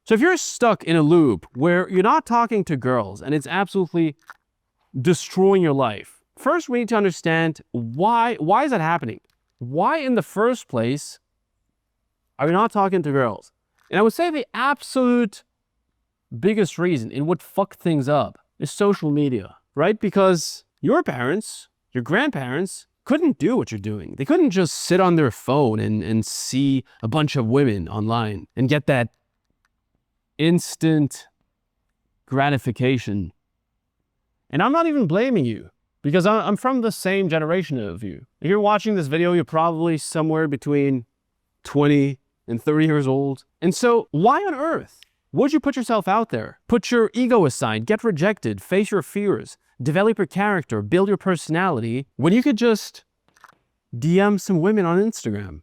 So if you're stuck in a loop where you're not talking to girls and it's absolutely destroying your life, first we need to understand why is that happening? Why in the first place are you not talking to girls? And I would say the absolute biggest reason in what fucked things up is social media, right? Because your parents, your grandparents couldn't do what you're doing. They couldn't just sit on their phone and see a bunch of women online and get that instant gratification. And I'm not even blaming you because I'm from the same generation of you. If you're watching this video, you're probably somewhere between 20 and 30 years old. And so why on earth would you put yourself out there? Put your ego aside, get rejected, face your fears, develop your character, build your personality, when you could just DM some women on Instagram.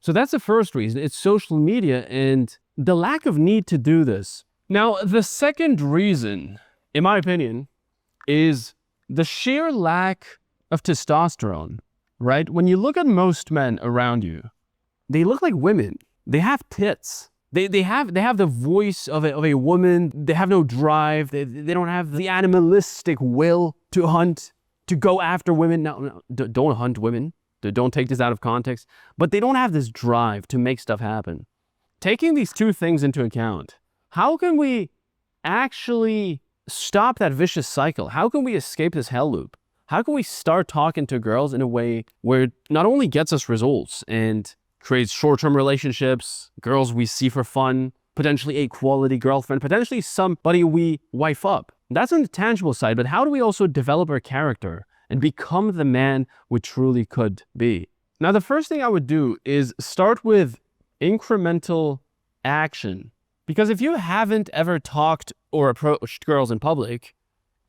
So that's the first reason. It's social media and the lack of need to do this. Now, the second reason, in my opinion, is the sheer lack of testosterone, right? When you look at most men around you, they look like women. They have tits. They have the voice of a woman. They have no drive. They don't have the animalistic will to hunt, to go after women. No, don't hunt women. Don't take this out of context. But they don't have this drive to make stuff happen. Taking these two things into account, how can we actually stop that vicious cycle? How can we escape this hell loop? How can we start talking to girls in a way where it not only gets us results and creates short-term relationships, girls we see for fun, potentially a quality girlfriend, potentially somebody we wife up. That's on the tangible side, but how do we also develop our character and become the man we truly could be? Now, the first thing I would do is start with incremental action. Because if you haven't ever talked or approached girls in public,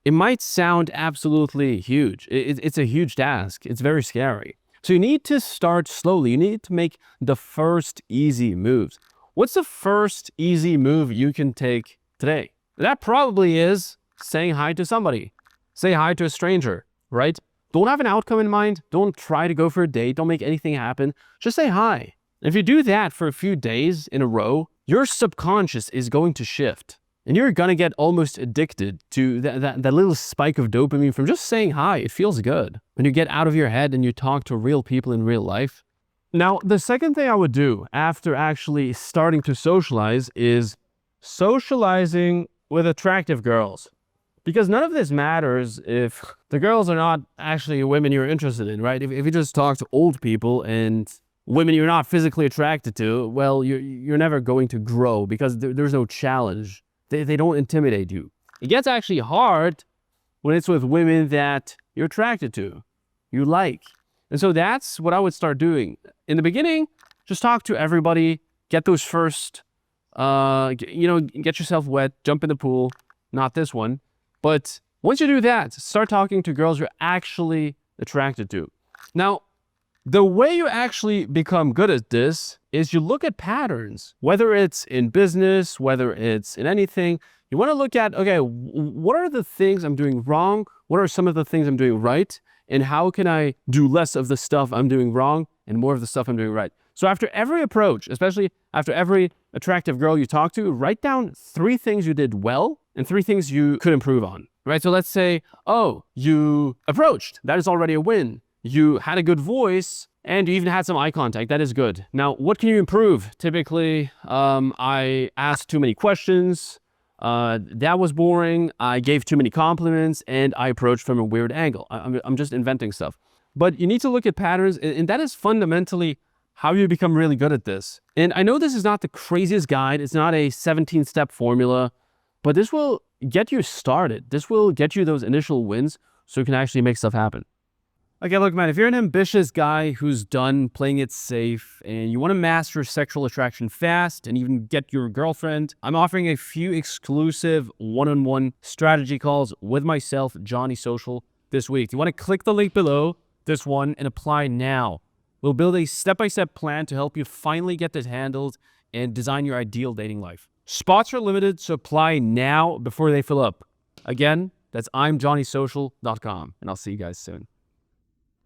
it might sound absolutely huge. It's a huge task. It's very scary. So you need to start slowly. You need to make the first easy moves. What's the first easy move you can take today? That probably is saying hi to somebody. Say hi to a stranger, right? Don't have an outcome in mind. Don't try to go for a date. Don't make anything happen. Just say hi. And if you do that for a few days in a row, your subconscious is going to shift. And you're going to get almost addicted to that little spike of dopamine from just saying hi. It feels good when you get out of your head and you talk to real people in real life. Now, the second thing I would do after actually starting to socialize is socializing with attractive girls. Because none of this matters if the girls are not actually women you're interested in, right? If you just talk to old people and women you're not physically attracted to, well, you're never going to grow because there's no challenge. They don't intimidate you. It gets actually hard when it's with women that you're attracted to, you like. And so that's what I would start doing. In the beginning, just talk to everybody, get those first, get yourself wet, jump in the pool, not this one. But once you do that, start talking to girls you're actually attracted to. Now, the way you actually become good at this is you look at patterns, whether it's in business, whether it's in anything. You want to look at, okay, what are the things I'm doing wrong? What are some of the things I'm doing right? And how can I do less of the stuff I'm doing wrong and more of the stuff I'm doing right? So after every approach, especially after every attractive girl you talk to, write down 3 things you did well and 3 things you could improve on, right? So let's say, oh, you approached. That is already a win. You had a good voice, and you even had some eye contact. That is good. Now, what can you improve? Typically, I asked too many questions. That was boring. I gave too many compliments, and I approached from a weird angle. I'm just inventing stuff. But you need to look at patterns, and that is fundamentally how you become really good at this. And I know this is not the craziest guide. It's not a 17-step formula, but this will get you started. This will get you those initial wins so you can actually make stuff happen. Okay, look, man, if you're an ambitious guy who's done playing it safe and you want to master sexual attraction fast and even get your girlfriend, I'm offering a few exclusive one-on-one strategy calls with myself, Johnny Social, this week. You want to click the link below, this one, and apply now. We'll build a step-by-step plan to help you finally get this handled and design your ideal dating life. Spots are limited, so apply now before they fill up. Again, that's I'mJohnnySocial.com, and I'll see you guys soon.